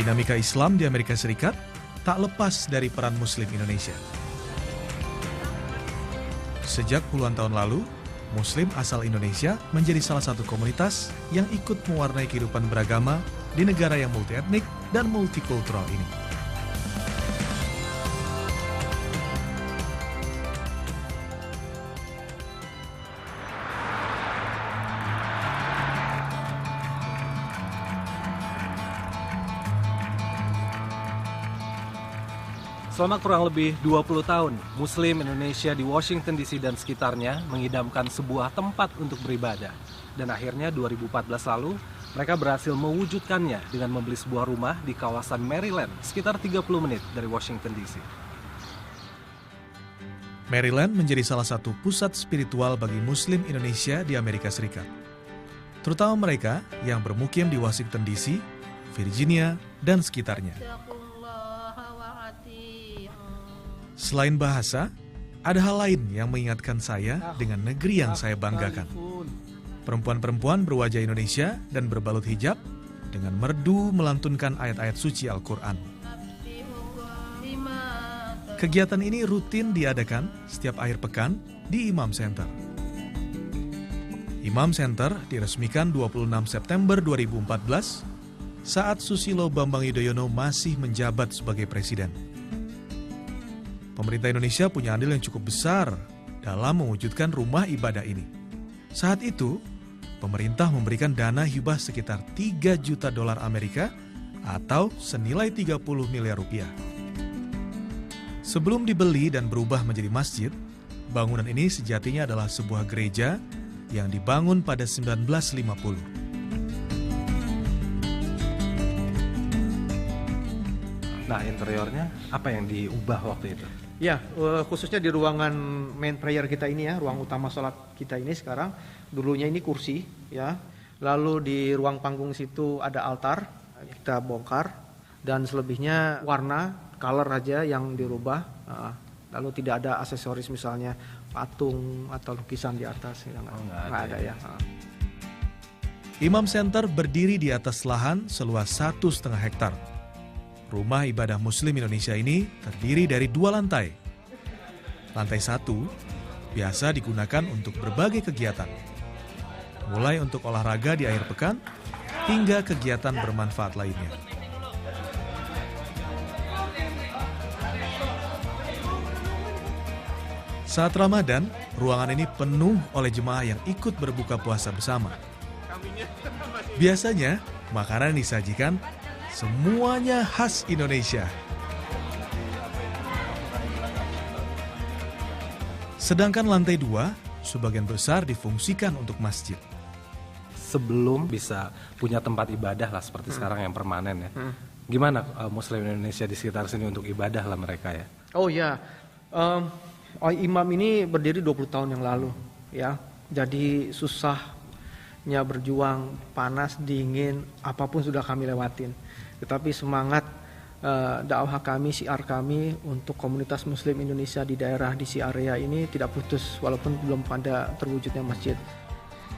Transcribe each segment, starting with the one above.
Dinamika Islam di Amerika Serikat tak lepas dari peran Muslim Indonesia. Sejak puluhan tahun lalu, Muslim asal Indonesia menjadi salah satu komunitas yang ikut mewarnai kehidupan beragama di negara yang multietnik dan multikultural ini. Selama kurang lebih 20 tahun, Muslim Indonesia di Washington DC dan sekitarnya mengidamkan sebuah tempat untuk beribadah. Dan akhirnya 2014 lalu, mereka berhasil mewujudkannya dengan membeli sebuah rumah di kawasan Maryland, sekitar 30 menit dari Washington DC. Maryland menjadi salah satu pusat spiritual bagi Muslim Indonesia di Amerika Serikat. Terutama mereka yang bermukim di Washington DC, Virginia, dan sekitarnya. Selain bahasa, ada hal lain yang mengingatkan saya dengan negeri yang saya banggakan. Perempuan-perempuan berwajah Indonesia dan berbalut hijab dengan merdu melantunkan ayat-ayat suci Al-Quran. Kegiatan ini rutin diadakan setiap akhir pekan di Imam Center. Imam Center diresmikan 26 September 2014 saat Susilo Bambang Yudhoyono masih menjabat sebagai presiden. Pemerintah Indonesia punya andil yang cukup besar dalam mewujudkan rumah ibadah ini. Saat itu, pemerintah memberikan dana hibah sekitar 3 juta dolar Amerika atau senilai 30 miliar rupiah. Sebelum dibeli dan berubah menjadi masjid, bangunan ini sejatinya adalah sebuah gereja yang dibangun pada 1950. Nah, interiornya apa yang diubah waktu itu? Ya, khususnya di ruangan main prayer kita ini ya, ruang utama sholat kita ini sekarang, dulunya ini kursi ya. Lalu di ruang panggung situ ada altar, kita bongkar, dan selebihnya warna, color aja yang dirubah. Lalu tidak ada aksesoris misalnya patung atau lukisan di atas, nggak ada ya. Imam Center berdiri di atas lahan seluas 1,5 hektar. Rumah ibadah Muslim Indonesia ini terdiri dari 2 lantai. Lantai 1 biasa digunakan untuk berbagai kegiatan, mulai untuk olahraga di akhir pekan hingga kegiatan bermanfaat lainnya. Saat Ramadan, ruangan ini penuh oleh jemaah yang ikut berbuka puasa bersama. Biasanya, makanan yang disajikan semuanya khas Indonesia. Sedangkan lantai 2, sebagian besar difungsikan untuk masjid. Sebelum bisa punya tempat ibadah lah seperti sekarang yang permanen ya. Gimana Muslim Indonesia di sekitar sini untuk ibadah lah mereka ya? Oh ya, Imam ini berdiri 20 tahun yang lalu ya. Jadi susahnya berjuang, panas, dingin, apapun sudah kami lewatin. Tetapi semangat dakwah kami, syiar kami untuk komunitas Muslim Indonesia di daerah DC area ini tidak putus walaupun belum pada terwujudnya masjid.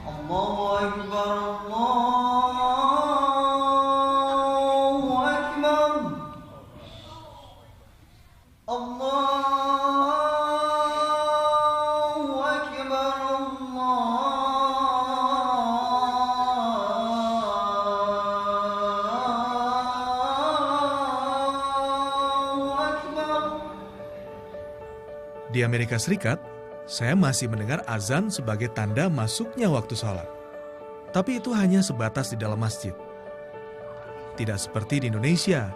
Allahu Akbar, Allahu Akbar, Allahu Akbar, Di Amerika Serikat, saya masih mendengar azan sebagai tanda masuknya waktu sholat. Tapi itu hanya sebatas di dalam masjid. Tidak seperti di Indonesia,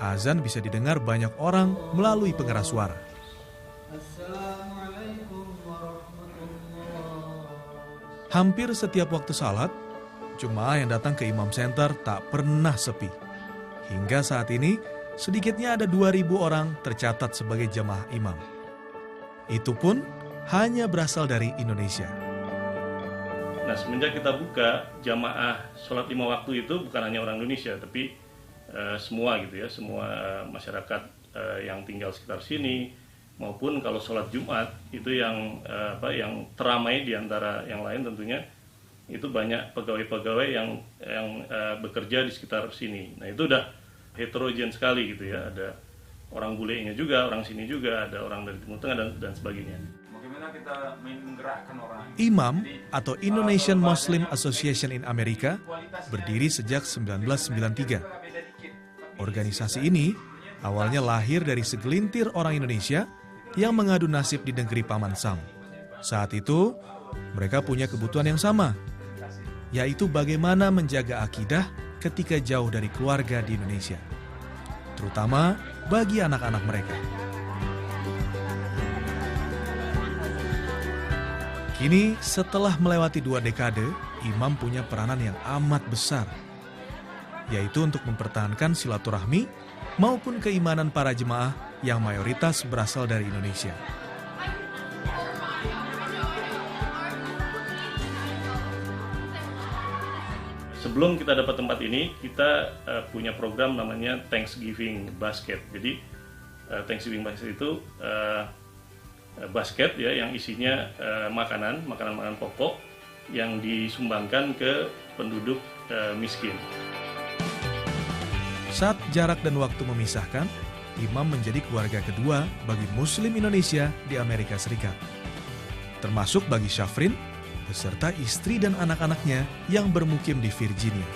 azan bisa didengar banyak orang melalui pengeras suara. Hampir setiap waktu sholat, jemaah yang datang ke Imam Center tak pernah sepi. Hingga saat ini, sedikitnya ada 2.000 orang tercatat sebagai jemaah imam. Itu pun hanya berasal dari Indonesia. Nah, semenjak kita buka jamaah sholat 5 waktu itu bukan hanya orang Indonesia, tapi semua gitu ya, semua masyarakat yang tinggal sekitar sini, maupun kalau sholat Jumat itu yang teramai di antara yang lain tentunya itu banyak pegawai-pegawai yang bekerja di sekitar sini. Nah, itu udah heterogen sekali gitu ya. Ada orang bulenya juga, orang sini juga, ada orang dari Timur Tengah dan sebagainya. Bagaimana kita menggerakkan orang? IMAM atau Indonesian Muslim Association in America berdiri sejak 1993. Organisasi ini awalnya lahir dari segelintir orang Indonesia yang mengadu nasib di negeri Paman Sam. Saat itu, mereka punya kebutuhan yang sama, yaitu bagaimana menjaga akidah ketika jauh dari keluarga di Indonesia, terutama bagi anak-anak mereka. Kini, setelah melewati 2 dekade, imam punya peranan yang amat besar, yaitu untuk mempertahankan silaturahmi maupun keimanan para jemaah yang mayoritas berasal dari Indonesia. Sebelum kita dapat tempat ini, kita punya program namanya Thanksgiving Basket. Jadi Thanksgiving Basket itu basket ya yang isinya makanan pokok yang disumbangkan ke penduduk miskin. Saat jarak dan waktu memisahkan, imam menjadi keluarga kedua bagi Muslim Indonesia di Amerika Serikat, termasuk bagi Syafrin beserta istri dan anak-anaknya yang bermukim di Virginia.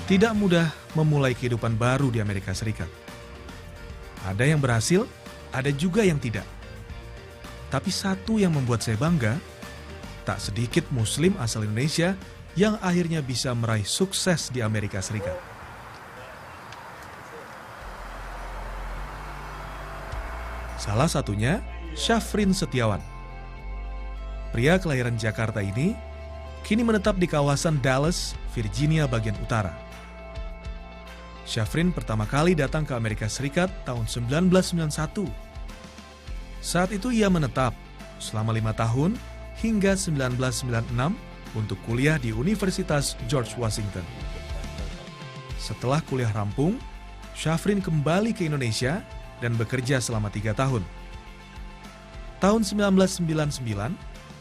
Tidak mudah memulai kehidupan baru di Amerika Serikat. Ada yang berhasil, ada juga yang tidak. Tapi satu yang membuat saya bangga, tak sedikit Muslim asal Indonesia yang akhirnya bisa meraih sukses di Amerika Serikat. Salah satunya Syafrin Setiawan. Pria kelahiran Jakarta ini kini menetap di kawasan Dallas, Virginia bagian utara. Syafrin pertama kali datang ke Amerika Serikat tahun 1991. Saat itu ia menetap selama 5 tahun hingga 1996 untuk kuliah di Universitas George Washington. Setelah kuliah rampung, Syafrin kembali ke Indonesia dan bekerja selama 3 tahun. Tahun 1999,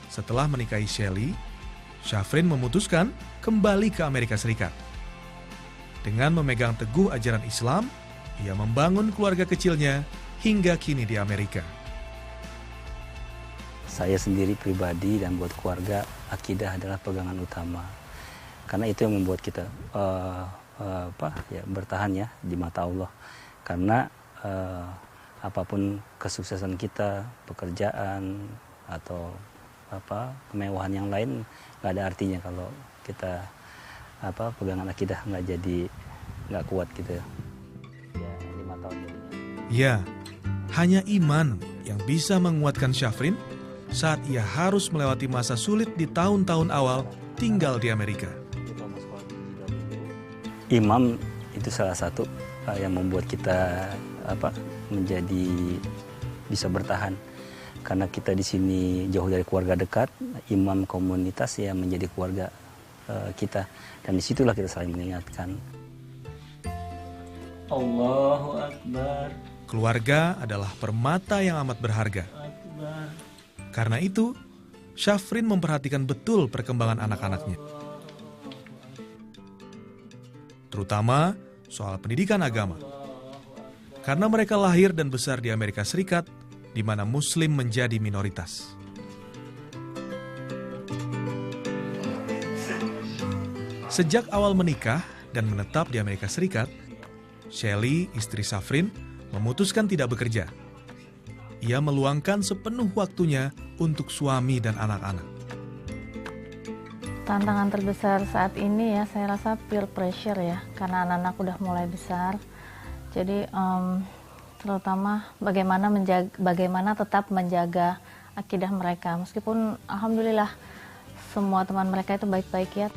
setelah menikahi Shelly, Syafrin memutuskan kembali ke Amerika Serikat. Dengan memegang teguh ajaran Islam, ia membangun keluarga kecilnya hingga kini di Amerika. Saya sendiri pribadi dan buat keluarga, akidah adalah pegangan utama. Karena itu yang membuat kita bertahan ya di mata Allah. Karena apapun kesuksesan kita, pekerjaan atau kemewahan yang lain, nggak ada artinya kalau kita pegangan akidah nggak kuat gitu ya. 5 tahun jadinya. Ya, hanya iman yang bisa menguatkan Syafrin saat ia harus melewati masa sulit di tahun-tahun awal tinggal di Amerika. Imam itu salah satu yang membuat kita menjadi bisa bertahan. Karena kita di sini jauh dari keluarga dekat, imam komunitas yang menjadi keluarga kita, dan disitulah kita saling mengingatkan. Allahu Akbar. Keluarga adalah permata yang amat berharga. Karena itu, Syafrin memperhatikan betul perkembangan anak-anaknya, terutama soal pendidikan agama. Karena mereka lahir dan besar di Amerika Serikat, di mana Muslim menjadi minoritas. Sejak awal menikah dan menetap di Amerika Serikat, Shelly, istri Syafrin, memutuskan tidak bekerja. Ia meluangkan sepenuh waktunya untuk suami dan anak-anak. Tantangan terbesar saat ini ya, saya rasa peer pressure ya, karena anak-anak udah mulai besar. Jadi terutama bagaimana tetap menjaga akidah mereka, meskipun alhamdulillah semua teman mereka itu baik-baik ya.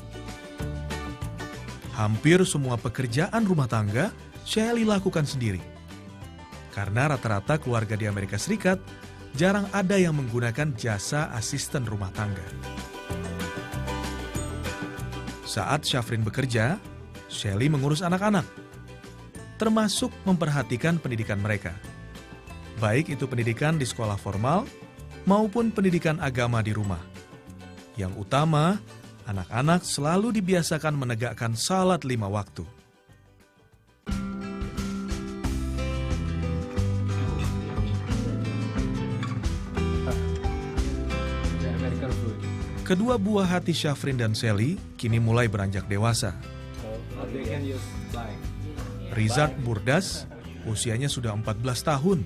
Hampir semua pekerjaan rumah tangga Shelly lakukan sendiri. Karena rata-rata keluarga di Amerika Serikat jarang ada yang menggunakan jasa asisten rumah tangga. Saat Syafrin bekerja, Shelly mengurus anak-anak, termasuk memperhatikan pendidikan mereka. Baik itu pendidikan di sekolah formal maupun pendidikan agama di rumah. Yang utama, anak-anak selalu dibiasakan menegakkan salat 5 waktu. Kedua buah hati Syafrin dan Shelly kini mulai beranjak dewasa. Rizat Burdas usianya sudah 14 tahun.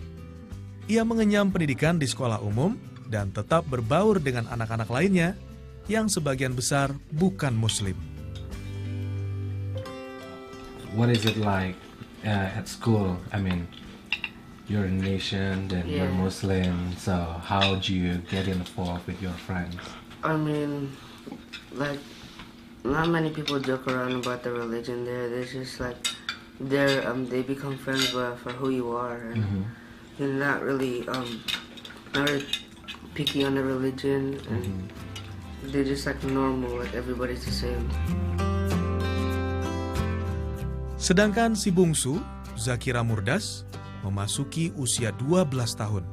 Ia mengenyam pendidikan di sekolah umum dan tetap berbaur dengan anak-anak lainnya yang sebagian besar bukan Muslim. What is it like at school? I mean, you're Indonesian, then you're Muslim, so how do you get involved with your friends? I mean, like, not many people joke around about the religion there. They're just like, they become friends for who you are, and they're not really picky on the religion, and they're just like normal, like everybody's the same. Sedangkan si bungsu, Zakira Murdas, memasuki usia 12 tahun.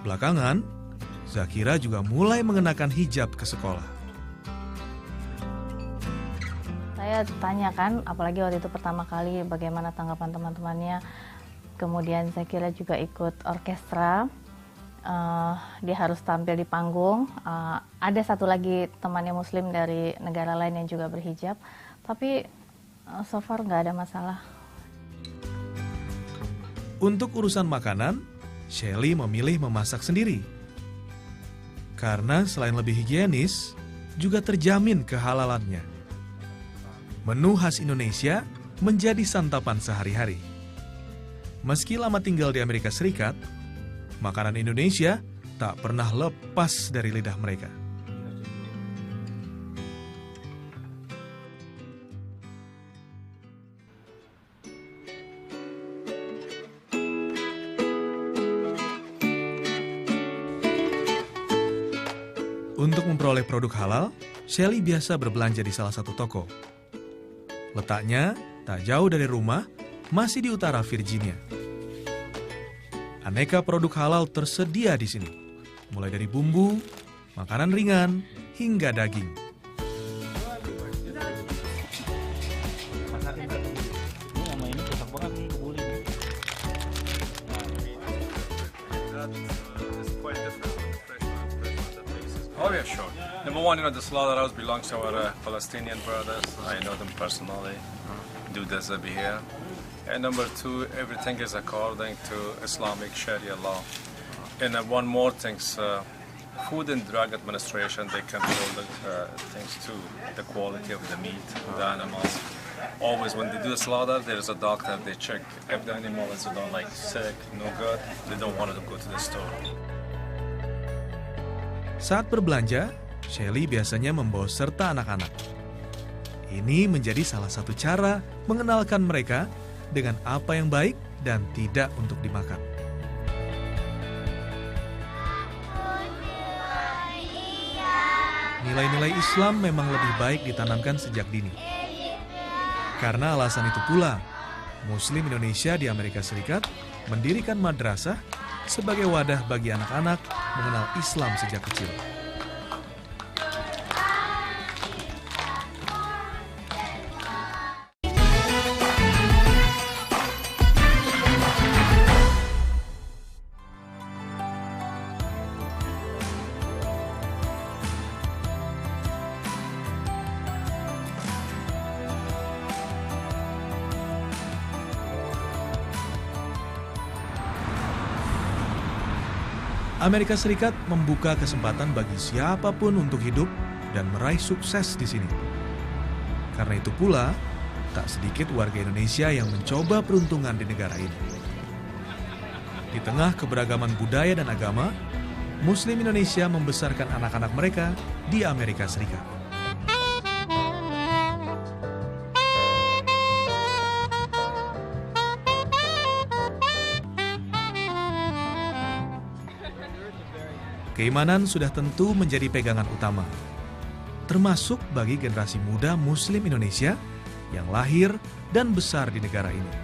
Belakangan, Zakira juga mulai mengenakan hijab ke sekolah. Saya tanyakan, apalagi waktu itu pertama kali, bagaimana tanggapan teman-temannya. Kemudian Zakira juga ikut orkestra. Dia harus tampil di panggung. Ada satu lagi temannya Muslim dari negara lain yang juga berhijab. Tapi so far nggak ada masalah. Untuk urusan makanan, Shelly memilih memasak sendiri. Karena selain lebih higienis, juga terjamin kehalalannya. Menu khas Indonesia menjadi santapan sehari-hari. Meski lama tinggal di Amerika Serikat, makanan Indonesia tak pernah lepas dari lidah mereka. Untuk memperoleh produk halal, Shelly biasa berbelanja di salah satu toko. Letaknya tak jauh dari rumah, masih di utara Virginia. Aneka produk halal tersedia di sini, mulai dari bumbu, makanan ringan, hingga daging. Oh yeah, sure. Number one, the slaughterhouse belongs to our Palestinian brothers. I know them personally. Do the zabihah. And number two, everything is according to Islamic Sharia law. And one more thing, Food and Drug Administration, they control the things too, the quality of the meat, the animals. Always when they do the slaughter, there is a doctor, they check if the animal is like sick, no good, they don't want it to go to the store. Saat berbelanja, Shelly biasanya membawa serta anak-anak. Ini menjadi salah satu cara mengenalkan mereka dengan apa yang baik dan tidak untuk dimakan. Nilai-nilai Islam memang lebih baik ditanamkan sejak dini. Karena alasan itu pula, Muslim Indonesia di Amerika Serikat mendirikan madrasah sebagai wadah bagi anak-anak mengenal Islam sejak kecil. Amerika Serikat membuka kesempatan bagi siapapun untuk hidup dan meraih sukses di sini. Karena itu pula, tak sedikit warga Indonesia yang mencoba peruntungan di negara ini. Di tengah keberagaman budaya dan agama, Muslim Indonesia membesarkan anak-anak mereka di Amerika Serikat. Keimanan sudah tentu menjadi pegangan utama, termasuk bagi generasi muda Muslim Indonesia yang lahir dan besar di negara ini.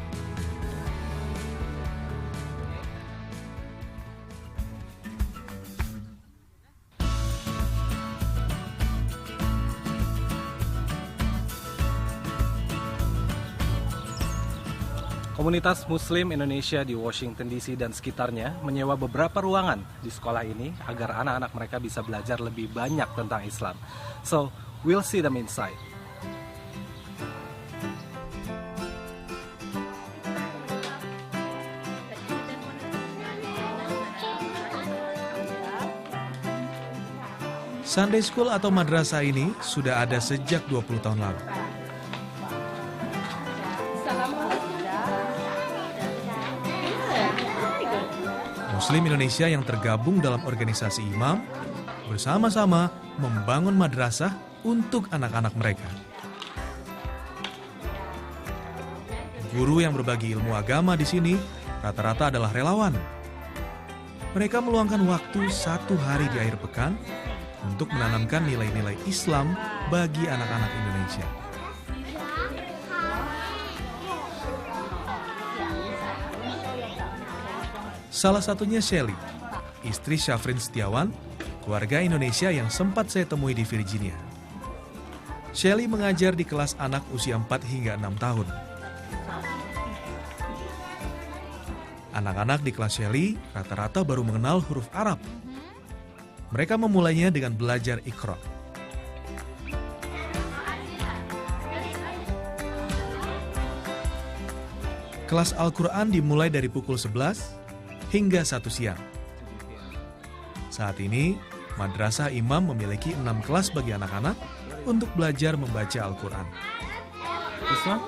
Komunitas Muslim Indonesia di Washington DC dan sekitarnya menyewa beberapa ruangan di sekolah ini agar anak-anak mereka bisa belajar lebih banyak tentang Islam. So, we'll see them inside. Sunday School atau madrasah ini sudah ada sejak 20 tahun lalu. Muslim Indonesia yang tergabung dalam organisasi imam bersama-sama membangun madrasah untuk anak-anak mereka. Guru yang berbagi ilmu agama di sini rata-rata adalah relawan. Mereka meluangkan waktu 1 hari di akhir pekan untuk menanamkan nilai-nilai Islam bagi anak-anak Indonesia. Salah satunya Shelly, istri Syafrin Setiawan, keluarga Indonesia yang sempat saya temui di Virginia. Shelly mengajar di kelas anak usia 4 hingga 6 tahun. Anak-anak di kelas Shelly rata-rata baru mengenal huruf Arab. Mereka memulainya dengan belajar Iqra. Kelas Al-Quran dimulai dari pukul 11 hingga 1 siang. Saat ini, Madrasah Imam memiliki 6 kelas bagi anak-anak untuk belajar membaca Al-Quran. Islam?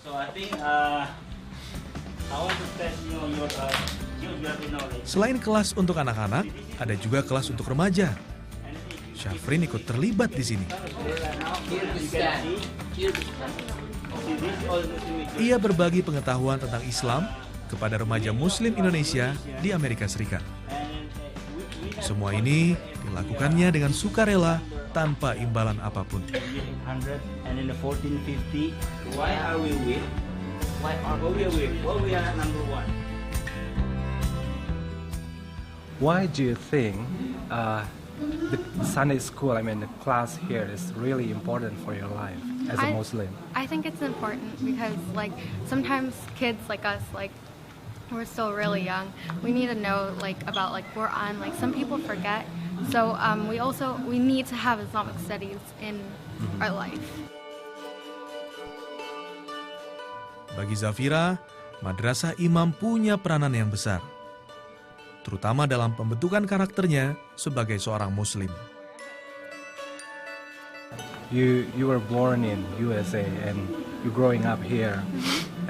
So I think I want to test your knowledge. Selain kelas untuk anak-anak, ada juga kelas untuk remaja. Syafrin ikut terlibat di sini. Ia berbagi pengetahuan tentang Islam kepada remaja Muslim Indonesia di Amerika Serikat. Semua ini dilakukannya dengan sukarela tanpa imbalan apapun. And in the 1450, why are we with? Why we are number 1? Why do you think the Sunday school, the class here is really important for your life as a Muslim? I think it's important because sometimes kids like us, we're still really young. We need to know about Quran. Some people forget. So we need to have Islamic studies in our life. Bagi Zafira, Madrasah Imam punya peranan yang besar, terutama dalam pembentukan karakternya sebagai seorang Muslim. You were born in USA and you growing up here,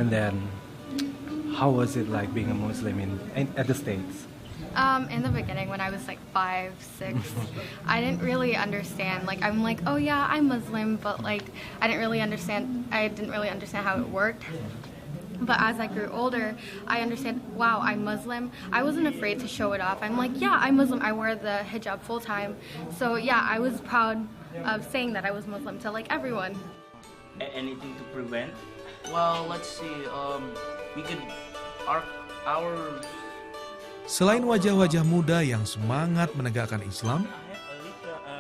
and then how was it like being a Muslim at the States? In the beginning, when I was 5, 6, I didn't really understand. I'm oh yeah, I'm Muslim, but I didn't really understand how it worked. But as I grew older, I understand, wow, I'm Muslim. I wasn't afraid to show it off. I'm yeah, I'm Muslim. I wear the hijab full time. So yeah, I was proud of saying that I was Muslim to everyone. Anything to prevent? Well, let's see. We could our Selain wajah-wajah muda yang semangat menegakkan Islam,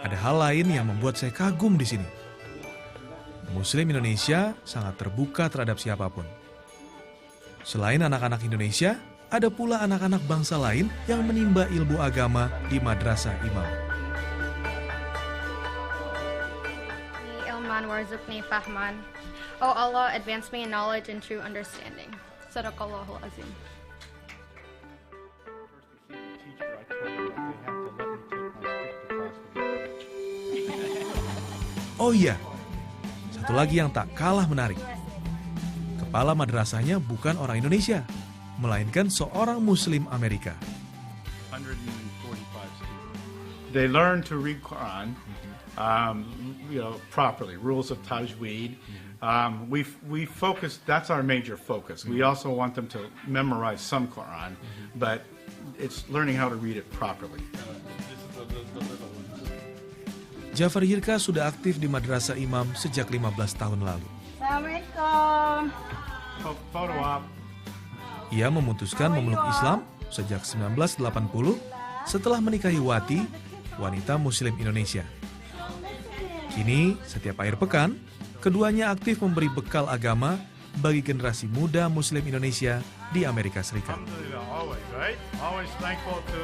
ada hal lain yang membuat saya kagum di sini. Muslim Indonesia sangat terbuka terhadap siapapun. Selain anak-anak Indonesia, ada pula anak-anak bangsa lain yang menimba ilmu agama di Madrasah Imam. Ilman warzuqni fahman. Oh Allah, advance me in knowledge and true understanding. Sadaqallahul azim. Oh iya, satu satu lagi yang tak kalah menarik. Kepala madrasahnya bukan orang Indonesia, melainkan seorang Muslim Amerika. 145 students. They learn to read Quran, properly. Rules of tajweed. We focus. That's our major focus. We also want them to memorize some Quran, but it's learning how to read it properly. Jafar Hirka sudah aktif di Madrasah Imam sejak 15 tahun lalu. Assalamualaikum. Photo op. Ia memutuskan memeluk Islam sejak 1980 setelah menikahi Wati, wanita Muslim Indonesia. Kini, setiap akhir pekan, keduanya aktif memberi bekal agama bagi generasi muda Muslim Indonesia di Amerika Serikat. Always, right? Always thankful to.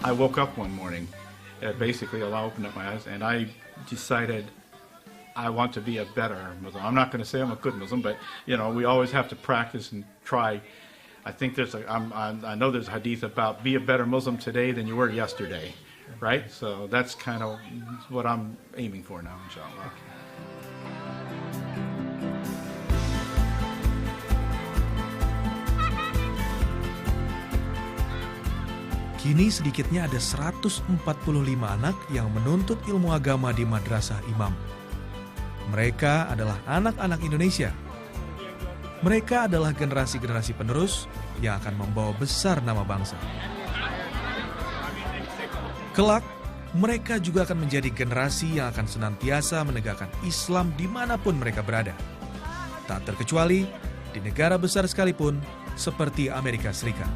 I woke up one morning, basically Allah opened up my eyes, and I decided I want to be a better Muslim. I'm not going to say I'm a good Muslim, but we always have to practice and try. I think I know there's a hadith about be a better Muslim today than you were yesterday, right? So that's kind of what I'm aiming for now, inshallah. Kini sedikitnya ada 145 anak yang menuntut ilmu agama di Madrasah Imam. Mereka adalah anak-anak Indonesia. Mereka adalah generasi-generasi penerus yang akan membawa besar nama bangsa. Kelak, mereka juga akan menjadi generasi yang akan senantiasa menegakkan Islam dimanapun mereka berada. Tak terkecuali di negara besar sekalipun seperti Amerika Serikat.